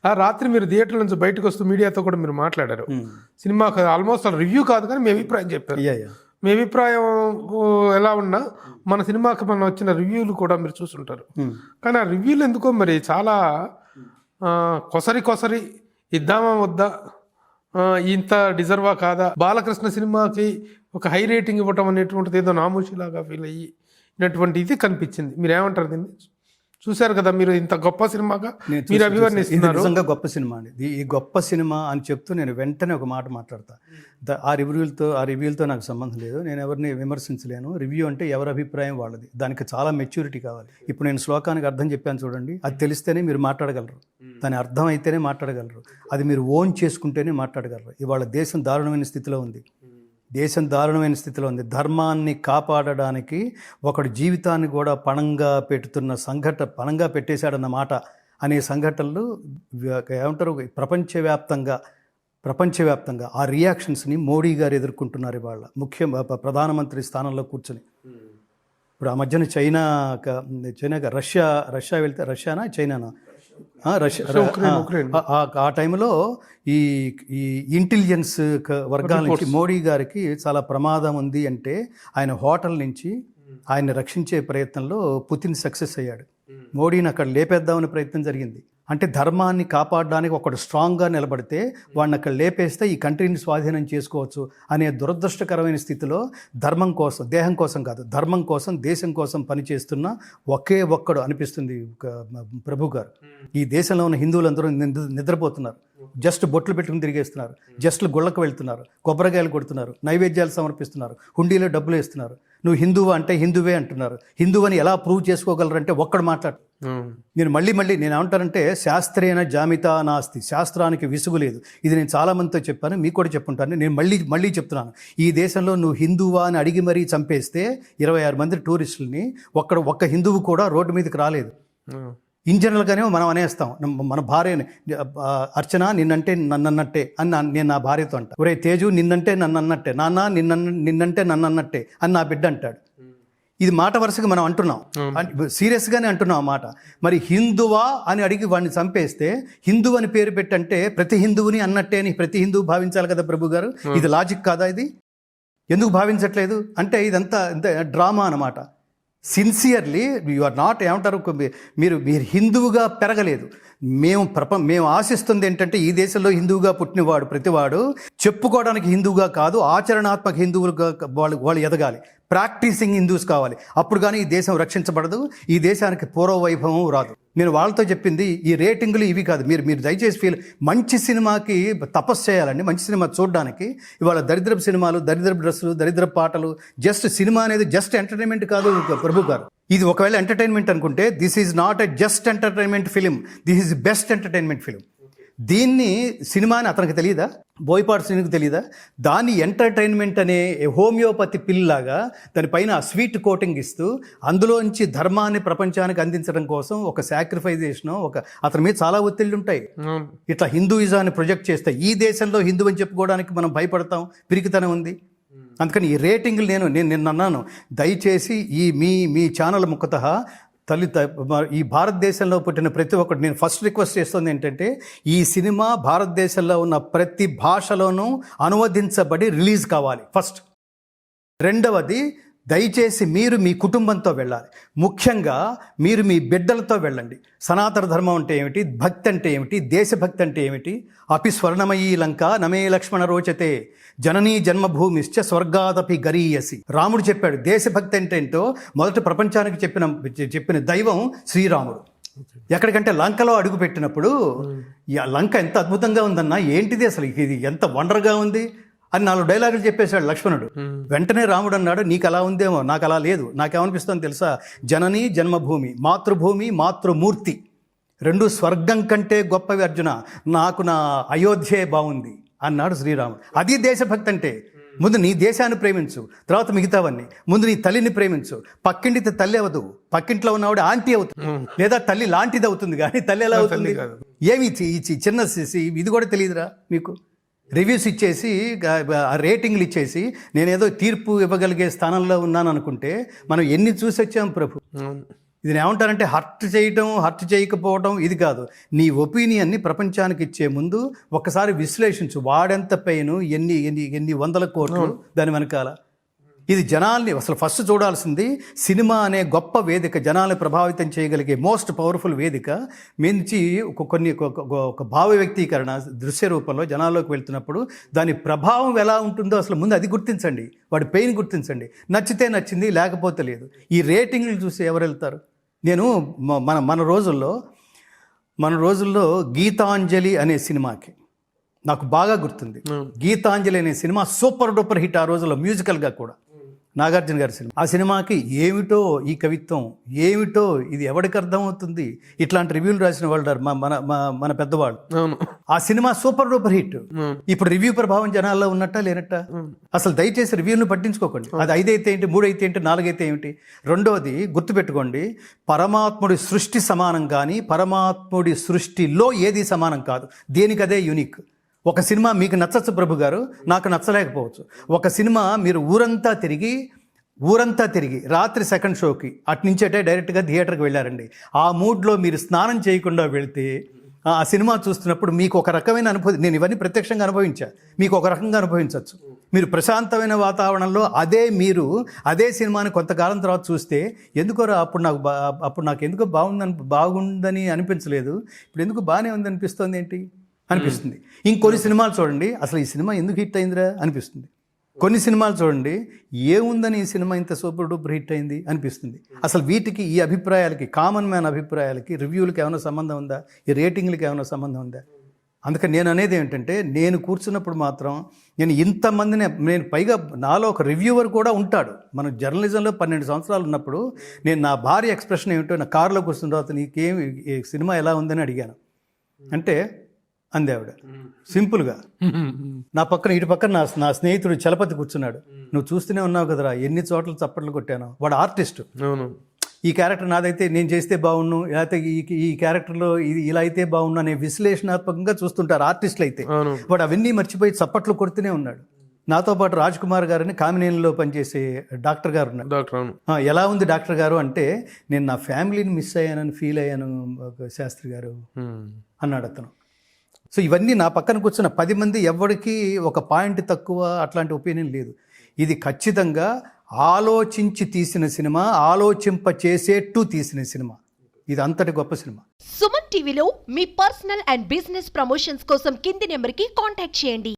ఆ రాత్రి మీరు థియేటర్ నుంచి బయటకు వస్తూ మీడియాతో కూడా మీరు మాట్లాడారు. సినిమాకి ఆల్మోస్ట్ రివ్యూ కాదు కానీ మీ అభిప్రాయం చెప్పారు. మీ అభిప్రాయం ఎలా ఉన్నా మన సినిమాకి మన వచ్చిన రివ్యూలు కూడా మీరు చూసుంటారు. కానీ ఆ రివ్యూలు ఎందుకో మరి చాలా కొసరి ఇద్దామా వద్దా, ఇంత డిజర్వా కాదా, బాలకృష్ణ సినిమాకి ఒక హై రేటింగ్ ఇవ్వటం అనేటువంటిది ఏదో నామోషిలాగా ఫీల్ అయ్యినటువంటి ఇది కనిపించింది. మీరేమంటారు దీన్ని? చూశారు కదా మీరు, ఇంత గొప్ప సినిమాగా మీరు అభివర్ణిస్తున్నారు. నిజంగా గొప్ప సినిమా అండి. ఈ గొప్ప సినిమా అని చెప్తూ నేను వెంటనే ఒక మాట మాట్లాడతా. ఆ రివ్యూలతో నాకు సంబంధం లేదు, నేను ఎవరిని విమర్శించలేను. రివ్యూ అంటే ఎవరి అభిప్రాయం వాళ్ళది, దానికి చాలా మెచ్యూరిటీ కావాలి. ఇప్పుడు నేను శ్లోకానికి అర్థం చెప్పాను చూడండి, అది తెలిస్తేనే మీరు మాట్లాడగలరు, దాని అర్థం అయితేనే మాట్లాడగలరు, అది మీరు ఓన్ చేసుకుంటేనే మాట్లాడగలరు. ఇవాళ దేశం దారుణమైన స్థితిలో ఉంది. ధర్మాన్ని కాపాడడానికి ఒకడు జీవితాన్ని కూడా పణంగా పెట్టేశాడన్నమాట అనే సంఘటనలు ఏమంటారు ప్రపంచవ్యాప్తంగా ఆ రియాక్షన్స్ని మోడీ గారు ఎదుర్కొంటున్నారు. ఇవాళ ప్రధానమంత్రి స్థానంలో కూర్చొని. ఇప్పుడు ఆ మధ్యన చైనాగా రష్యా వెళ్తే చైనానా ఆ టైంలో ఈ ఇంటెలిజెన్స్ వర్గాల నుంచి మోడీ గారికి చాలా ప్రమాదం ఉంది అంటే ఆయన హోటల్ నుంచి ఆయన్ని రక్షించే ప్రయత్నంలో పుతిన్ సక్సెస్ అయ్యాడు. మోడీని అక్కడ లేపేద్దామనే ప్రయత్నం జరిగింది. అంటే ధర్మాన్ని కాపాడడానికి ఒకడు స్ట్రాంగ్గా నిలబడితే వాడిని అక్కడ లేపేస్తే ఈ కంట్రీని స్వాధీనం చేసుకోవచ్చు అనే దురదృష్టకరమైన స్థితిలో ధర్మం కోసం, దేహం కోసం కాదు, ధర్మం కోసం, దేశం కోసం పనిచేస్తున్న ఒకే ఒక్కడు అనిపిస్తుంది ప్రభు గారు. ఈ దేశంలో ఉన్న హిందువులందరూ నిద్రపోతున్నారు, జస్ట్ బొట్లు పెట్టుకుని తిరిగేస్తున్నారు, జస్ట్ గుళ్ళకు వెళ్తున్నారు, కొబ్బరికాయలు కొడుతున్నారు, నైవేద్యాలు సమర్పిస్తున్నారు, హుండీలో డబ్బులు వేస్తున్నారు. నువ్వు హిందువు అంటే హిందువే అంటున్నారు. హిందువని ఎలా ప్రూవ్ చేసుకోగలరంటే ఒక్కడు మాట్లాడు. నేను మళ్ళీ నేను ఏమంటానంటే శాస్త్రేణ జామితా నాస్తి, శాస్త్రానికి విసుగు లేదు. ఇది నేను చాలామందితో చెప్పాను, మీకు కూడా చెప్పుంటాను. నేను మళ్ళీ చెప్తున్నాను, ఈ దేశంలో నువ్వు హిందువా అని అడిగి మరీ చంపేస్తే 26 మంది టూరిస్టులని ఒక్క హిందువు కూడా రోడ్డు మీదకి రాలేదు. ఇన్ జనరల్గానే మనం అనేస్తాం, మన భార్యని అర్చన నిన్నంటే నన్నన్నట్టే అని నేను నా భార్యతో అంటా. ఒరే తేజు నిన్నంటే నన్నన్నట్టే, నాన్న నిన్నంటే నన్నన్నట్టే అని నా బిడ్డ అంటాడు. ఇది మాట వరుసగా మనం అంటున్నాం, సీరియస్గానే అంటున్నాం ఆ మాట. మరి హిందువా అని అడిగి వాడిని చంపేస్తే హిందువు అని పేరు పెట్టంటే ప్రతి హిందువుని అన్నట్టే అని ప్రతి హిందువు భావించాలి కదా ప్రభు గారు. ఇది లాజిక్ కాదా? ఇది ఎందుకు భావించట్లేదు అంటే ఇదంతా డ్రామా అన్నమాట. సిన్సియర్లీ యు ఆర్ నాట్, ఏమంటారు, మీరు హిందువుగా పెరగలేదు. మేము ఆశిస్తుంది ఏంటంటే ఈ దేశంలో హిందువుగా పుట్టినవాడు ప్రతివాడు చెప్పుకోవడానికి హిందువుగా కాదు, ఆచరణాత్మక హిందువులుగా వాళ్ళు ఎదగాలి, ప్రాక్టీసింగ్ హిందూస్ కావాలి. అప్పుడు కానీ ఈ దేశం రక్షించబడదు, ఈ దేశానికి పూర్వ వైభవం రాదు. నేను వాళ్ళతో చెప్పింది ఈ రేటింగులు ఇవి కాదు. మీరు దయచేసి మంచి సినిమాకి తపస్సు చేయాలండి. మంచి సినిమా చూడడానికి ఇవాళ దరిద్రపు సినిమాలు, దరిద్రపు డ్రెస్సులు, దరిద్రపు పాటలు, జస్ట్ సినిమా అనేది జస్ట్ ఎంటర్టైన్మెంట్ కాదు ప్రభు గారు. ఇది ఒకవేళ ఎంటర్టైన్మెంట్ అనుకుంటే this is not a just entertainment film, this is best entertainment film. దీన్ని సినిమా అని అతనికి తెలియదా? బోయపాటి శ్రీనికి తెలియదా? దాన్ని ఎంటర్టైన్మెంట్ అనే హోమియోపతి పిల్లాగా దానిపైన స్వీట్ కోటింగ్ ఇస్తూ అందులోంచి ధర్మాన్ని ప్రపంచానికి అందించడం కోసం ఒక సాక్రిఫైజేషన్, అతని మీద చాలా ఒత్తిళ్ళు ఉంటాయి. ఇట్లా హిందూయిజాన్ని ప్రొజెక్ట్ చేస్తే ఈ దేశంలో హిందూ అని చెప్పుకోవడానికి మనం భయపడతాం, పిరికితనం ఉంది. అందుకని ఈ రేటింగ్లు నేను అన్నాను, దయచేసి మీ ఛానల్ ముఖతః ఈ భారతదేశంలో పుట్టిన ప్రతి ఒక్కటి నేను ఫస్ట్ రిక్వెస్ట్ చేస్తుంది ఏంటంటే ఈ సినిమా భారతదేశంలో ఉన్న ప్రతి భాషలోనూ అనువదించబడి రిలీజ్ కావాలి ఫస్ట్. రెండవది, దయచేసి మీరు మీ కుటుంబంతో వెళ్ళాలి, ముఖ్యంగా మీరు మీ బిడ్డలతో వెళ్ళండి. సనాతన ధర్మం అంటే ఏమిటి, భక్తి అంటే ఏమిటి, దేశభక్తి అంటే ఏమిటి. అపి స్వర్ణమయీ లంక నమే లక్ష్మణ రోచతే జననీ జన్మభూమిశ్చ స్వర్గాదపి గరీయసి. రాముడు చెప్పాడు దేశభక్తి అంటే ఏంటో. మొదట ప్రపంచానికి చెప్పిన దైవం శ్రీరాముడు. ఎక్కడికంటే లంకలో అడుగు పెట్టినప్పుడు లంక ఎంత అద్భుతంగా ఉందన్నా, ఏంటిది అసలు, ఇది ఎంత వండర్గా ఉంది అని 4 డైలాగులు చెప్పేశాడు లక్ష్మణుడు. వెంటనే రాముడు అన్నాడు, నీకు అలా ఉందేమో, నాకు అలా లేదు. నాకేమనిపిస్తుంది తెలుసా, జననీ జన్మభూమి, మాతృభూమి మాతృమూర్తి, 2 స్వర్గం కంటే గొప్పవి అర్జున, నాకు నా అయోధ్యే బాగుంది అన్నాడు శ్రీరాముడు. అది దేశభక్తి అంటే. ముందు నీ దేశాన్ని ప్రేమించు, తర్వాత మిగతావన్నీ. ముందు నీ తల్లిని ప్రేమించు. పక్కింటి తల్లి అవ్వదు, పక్కింట్లో ఉన్నవాడు ఆంటీ అవుతుంది, లేదా తల్లి లాంటిది అవుతుంది, కానీ తల్లి ఎలా అవుతుంది? ఏమి చిన్న ఇది కూడా తెలియదురా మీకు? రివ్యూస్ ఇచ్చేసి, రేటింగ్లు ఇచ్చేసి నేనేదో తీర్పు ఇవ్వగలిగే స్థానంలో ఉన్నాను అనుకుంటే మనం ఎన్ని చూసి వచ్చాం ప్రభు. ఇది ఏమంటారంటే హర్ట్ చేయటం, హర్ట్ చేయకపోవటం ఇది కాదు. నీ ఒపీనియన్ని ప్రపంచానికి ఇచ్చే ముందు ఒక్కసారి విశ్లేషించు. వాడెంత పెయిన్, ఎన్ని ఎన్ని ఎన్ని వందల కోట్లు దాని వెనకాల. ఇది జనాల్ని అసలు ఫస్ట్ చూడాల్సింది. సినిమా అనే గొప్ప వేదిక, జనాల్ని ప్రభావితం చేయగలిగే మోస్ట్ పవర్ఫుల్ వేదిక మించి ఒక భావ వ్యక్తీకరణ దృశ్య రూపంలో జనాల్లోకి వెళ్తున్నప్పుడు దాని ప్రభావం ఎలా ఉంటుందో అసలు ముందు అది గుర్తించండి. వాడి పెయిన్ గుర్తించండి. నచ్చితే నచ్చింది, లేకపోతే లేదు. ఈ రేటింగ్లు చూసి ఎవరు వెళ్తారు? నేను మన రోజుల్లో గీతాంజలి అనే సినిమాకి నాకు బాగా గుర్తుంది. గీతాంజలి అనే సినిమా సూపర్ డూపర్ హిట్ ఆ రోజుల్లో, మ్యూజికల్గా కూడా. నాగార్జున గారి సినిమా. ఆ సినిమాకి ఏమిటో ఈ కవిత్వం, ఏమిటో ఇది ఎవరికి అర్థమవుతుంది, ఇట్లాంటి రివ్యూలు రాసిన వాళ్ళు మన పెద్దవాళ్ళు. ఆ సినిమా సూపర్ డూపర్ హిట్. ఇప్పుడు రివ్యూ ప్రభావం జనాల్లో ఉన్నట్ట లేనట్ట? అసలు దయచేసి రివ్యూలను పట్టించుకోకండి. అది 5 అయితే ఏంటి, 3 అయితే ఏంటి, 4 అయితే ఏమిటి. రెండోది గుర్తుపెట్టుకోండి, పరమాత్ముడి సృష్టి సమానం కానీ పరమాత్ముడి సృష్టిలో ఏది సమానం కాదు. దేనికదే యూనిక్. ఒక సినిమా మీకు నచ్చచ్చు ప్రభు గారు, నాకు నచ్చలేకపోవచ్చు. ఒక సినిమా మీరు ఊరంతా తిరిగి రాత్రి సెకండ్ షోకి అట్నుంచేటే డైరెక్ట్గా థియేటర్కి వెళ్ళారండి. ఆ మూడ్లో మీరు స్నానం చేయకుండా వెళితే ఆ సినిమా చూస్తున్నప్పుడు మీకు ఒక రకమైన అనుభూతి, నేను ఇవన్నీ ప్రత్యక్షంగా అనుభవించా, మీకు ఒక రకంగా అనుభవించవచ్చు. మీరు ప్రశాంతమైన వాతావరణంలో అదే సినిమాని కొంతకాలం తర్వాత చూస్తే ఎందుకోరా అప్పుడు నాకు ఎందుకో బాగుందని అనిపించలేదు, ఇప్పుడు ఎందుకు బాగానే ఉంది అనిపిస్తుంది ఏంటి అనిపిస్తుంది. ఇంకొన్ని సినిమాలు చూడండి, అసలు ఈ సినిమా ఎందుకు హిట్ అయిందిరా అనిపిస్తుంది. కొన్ని సినిమాలు చూడండి, ఏముందని ఈ సినిమా ఇంత సూపర్ డూపర్ హిట్ అయింది అనిపిస్తుంది. అసలు వీటికి, ఈ అభిప్రాయాలకి, కామన్ మ్యాన్ అభిప్రాయాలకి, రివ్యూలకి ఏమైనా సంబంధం ఉందా? ఈ రేటింగ్లకి ఏమైనా సంబంధం ఉందా? అందుకని నేను అనేది ఏంటంటే, నేను కూర్చున్నప్పుడు మాత్రం నేను పైగా నాలో ఒక రివ్యూవర్ కూడా ఉంటాడు. మన జర్నలిజంలో 12 సంవత్సరాలు ఉన్నప్పుడు నేను నా భార్య ఎక్స్ప్రెషన్ ఏమిటో, నా కారులో కూర్చున్న తర్వాత నీకేమి సినిమా ఎలా ఉందని అడిగాను. అంటే అంది ఆవిడ సింపుల్గా. ఇటు పక్కన నా స్నేహితుడు చలపతి కూర్చున్నాడు. నువ్వు చూస్తూనే ఉన్నావు కదరా, ఎన్ని చోట్ల చప్పట్లు కొట్టాను. వాడు ఆర్టిస్ట్. ఈ క్యారెక్టర్ నాదైతే నేను చేస్తే బాగుండు, లేకపోతే ఈ క్యారెక్టర్లో ఇది ఇలా అయితే బాగుండు అనే విశ్లేషణాత్మకంగా చూస్తుంటారు ఆర్టిస్టులు అయితే. వాడు అవన్నీ మర్చిపోయి చప్పట్లు కొడుతూనే ఉన్నాడు. నాతో పాటు రాజ్ కుమార్ గారిని కామినేనిలో పనిచేసే డాక్టర్ గారు ఉన్నారు. ఎలా ఉంది డాక్టర్ గారు అంటే, నేను నా ఫ్యామిలీని మిస్ అయ్యానని ఫీల్ అయ్యాను శాస్త్రి గారు అన్నాడు అతను. సో ఇవన్నీ నా పక్కన కూర్చున్న 10 మంది ఎవరికి ఒక పాయింట్ తక్కువ అట్లాంటి ఒపీనియన్ లేదు. ఇది ఖచ్చితంగా ఆలోచించి తీసిన సినిమా, ఆలోచింపచేసేట్టు తీసిన సినిమా. ఇది అంతటి గొప్ప సినిమా. సుమన్ టీవీలో మీ పర్సనల్ అండ్ బిజినెస్ ప్రమోషన్స్ కోసం కింది నెంబర్కి కాంటాక్ట్ చేయండి.